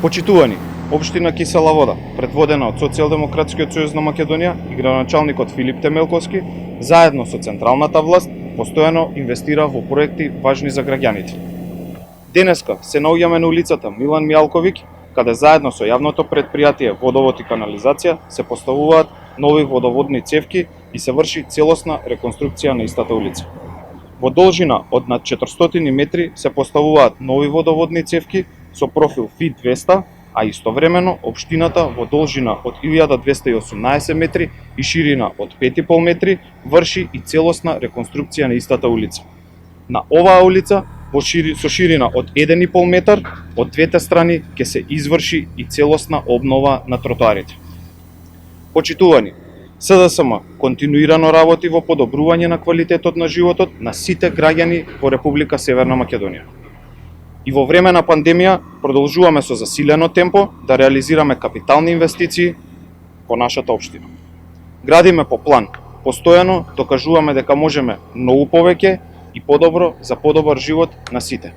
Почитувани, Општина Кисела Вода, предводена од Социјалдемократскиот сојуз на Македонија и градоначалникот Филип Темелковски, заедно со централната власт, постојано инвестира во проекти важни за граѓаните. Денеска се наоѓаме на улицата Милан Мијалковиќ, каде заедно со јавното предпријатие Водовод и канализација се поставуваат нови водоводни цевки и се врши целосна реконструкција на истата улица. Во должина од над 400 метри се поставуваат нови водоводни цевки со профил FI 200, а истовремено општината во должина од 1218 метри и ширина од 5,5 метри врши и целосна реконструкција на истата улица. На оваа улица со ширина од 1,5 метар од двете страни ќе се изврши и целосна обнова на тротоарите. Почитувани, СДСМ континуирано работи во подобрување на квалитетот на животот на сите граѓани во Република Северна Македонија. И во време на пандемија продолжуваме со засилено темпо да реализираме капитални инвестиции во нашата општина. Градиме по план, постојано докажуваме дека можеме многу повеќе и подобро за подобар живот на сите.